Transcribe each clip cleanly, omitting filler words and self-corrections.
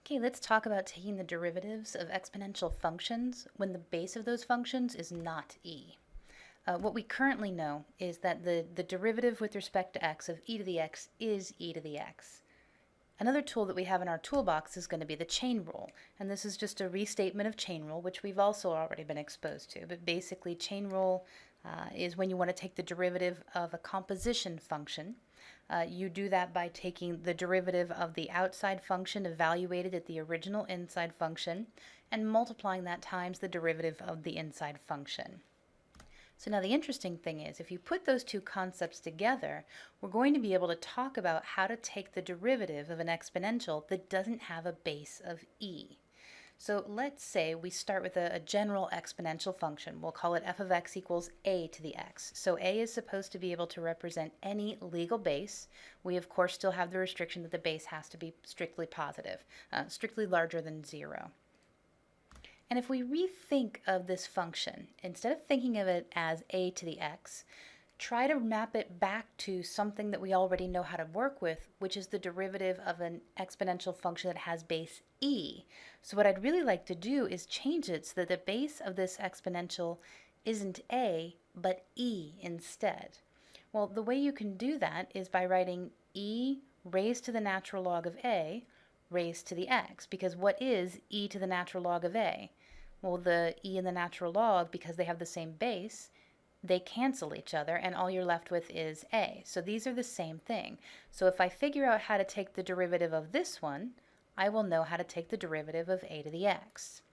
Okay, let's talk about taking the derivatives of exponential functions when the base of those functions is not e. What we currently know is that the derivative with respect to x of e to the x is e to the x. Another tool that we have in our toolbox is going to be the chain rule, and this is just a restatement of chain rule, which we've also already been exposed to. But basically, chain rule is when you want to take the derivative of a composition function. You do that by taking the derivative of the outside function evaluated at the original inside function and multiplying that times the derivative of the inside function. So now the interesting thing is, if you put those two concepts together, we're going to be able to talk about how to take the derivative of an exponential that doesn't have a base of e. So let's say we start with a general exponential function. We'll call it f of x equals a to the x. So a is supposed to be able to represent any legal base. We of course still have the restriction that the base has to be strictly positive, strictly larger than 0. And if we rethink of this function, instead of thinking of it as a to the x, try to map it back to something that we already know how to work with, which is the derivative of an exponential function that has base e. So what I'd really like to do is change it so that the base of this exponential isn't a, but e instead. Well, the way you can do that is by writing e raised to the natural log of a raised to the x, because what is e to the natural log of a? Well, the e and the natural log, because they have the same base, they cancel each other, and all you're left with is a. So these are the same thing. So if I figure out how to take the derivative of this one, I will know how to take the derivative of a to the x.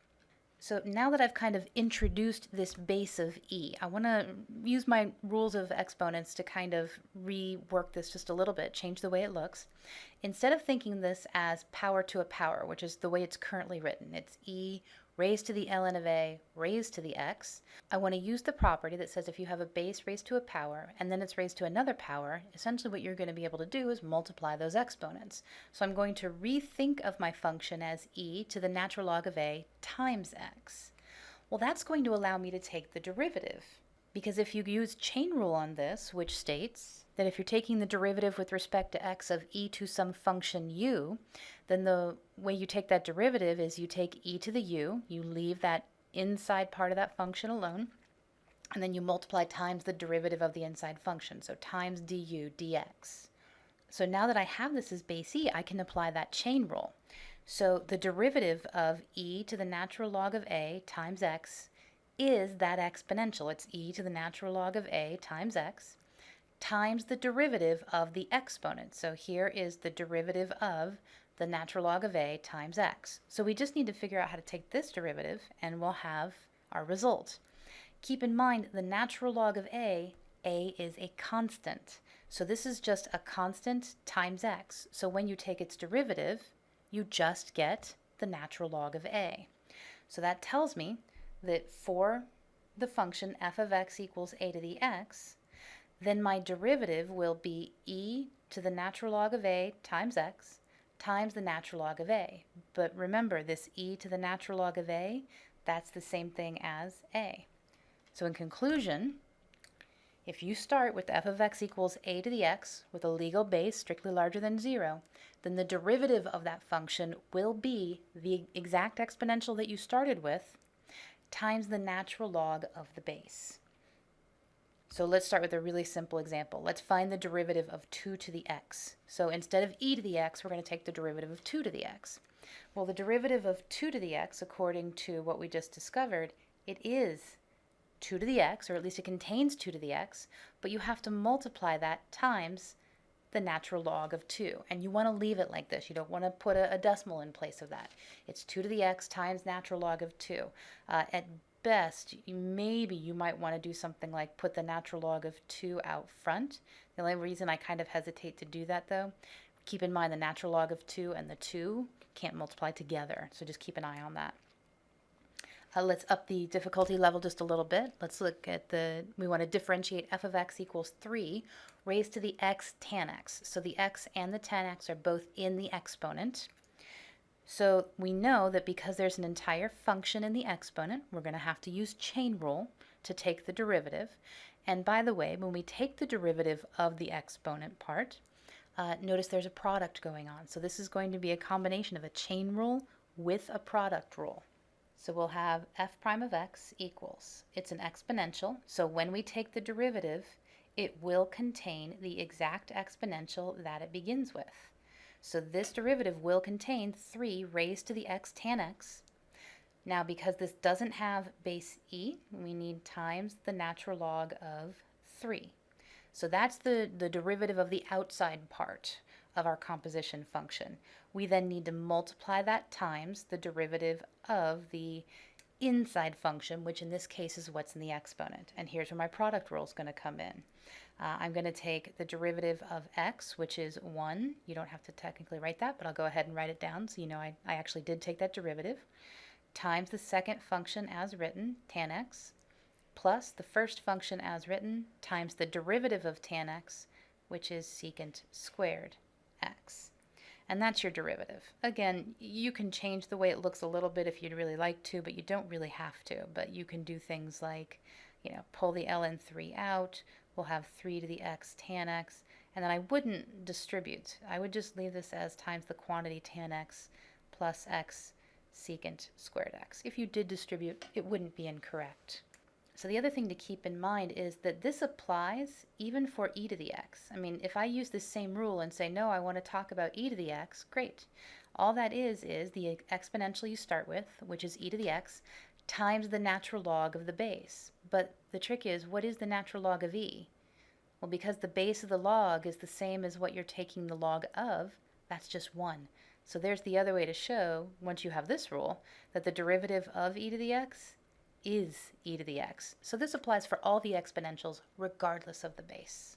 So now that I've kind of introduced this base of e, I want to use my rules of exponents to kind of rework this just a little bit, change the way it looks. Instead of thinking this as power to a power, which is the way it's currently written, it's e raised to the ln of a raised to the x, I want to use the property that says if you have a base raised to a power and then it's raised to another power, essentially what you're going to be able to do is multiply those exponents. So I'm going to rethink of my function as e to the natural log of a times x. Well, that's going to allow me to take the derivative, because if you use chain rule on this, which states that if you're taking the derivative with respect to x of e to some function u, then the way you take that derivative is you take e to the u, you leave that inside part of that function alone, and then you multiply times the derivative of the inside function, so times du dx. So now that I have this as base e, I can apply that chain rule. So the derivative of e to the natural log of a times x is that exponential. It's e to the natural log of a times x times the derivative of the exponent. So here is the derivative of the natural log of a times x. So we just need to figure out how to take this derivative and we'll have our result. Keep in mind the natural log of a is a constant. So this is just a constant times x. So when you take its derivative, you just get the natural log of a. So that tells me that for the function f of x equals a to the x, then my derivative will be e to the natural log of a times x times the natural log of a. But remember, this e to the natural log of a, that's the same thing as a. So in conclusion, if you start with f of x equals a to the x with a legal base strictly larger than 0, then the derivative of that function will be the exact exponential that you started with times the natural log of the base. So let's start with a really simple example. Let's find the derivative of 2 to the x. So instead of e to the x, we're going to take the derivative of 2 to the x. Well, the derivative of 2 to the x, according to what we just discovered, it is 2 to the x, or at least it contains 2 to the x, but you have to multiply that times the natural log of 2. And you want to leave it like this. You don't want to put a decimal in place of that. It's 2 to the x times natural log of 2. At best, maybe you might want to do something like put the natural log of 2 out front. The only reason I kind of hesitate to do that, though, keep in mind the natural log of 2 and the 2 can't multiply together, so just keep an eye on that. Let's up the difficulty level just a little bit. Let's look at we want to differentiate f of x equals 3 raised to the x tan x. So the x and the tan x are both in the exponent. So we know that because there's an entire function in the exponent, we're going to have to use chain rule to take the derivative. And by the way, when we take the derivative of the exponent part, notice there's a product going on. So this is going to be a combination of a chain rule with a product rule. So we'll have f prime of x equals, it's an exponential, so when we take the derivative, it will contain the exact exponential that it begins with. So this derivative will contain 3 raised to the x tan x. Now because this doesn't have base e, we need times the natural log of 3. So that's the derivative of the outside part of our composition function. We then need to multiply that times the derivative of the inside function, which in this case is what's in the exponent. And here's where my product rule is going to come in. I'm going to take the derivative of x, which is 1. You don't have to technically write that, but I'll go ahead and write it down so you know I actually did take that derivative, times the second function as written, tan x, plus the first function as written times the derivative of tan x, which is secant squared x. And that's your derivative. Again, you can change the way it looks a little bit if you'd really like to, but you don't really have to. But you can do things like, pull the ln 3 out. We'll have 3 to the x tan x. And then I wouldn't distribute. I would just leave this as times the quantity tan x plus x secant squared x. If you did distribute, it wouldn't be incorrect. So the other thing to keep in mind is that this applies even for e to the x. I mean, if I use this same rule and say, no, I want to talk about e to the x, great. All that is the exponential you start with, which is e to the x, times the natural log of the base. But the trick is, what is the natural log of e? Well, because the base of the log is the same as what you're taking the log of, that's just 1. So there's the other way to show, once you have this rule, that the derivative of e to the x is e to the x. So this applies for all the exponentials regardless of the base.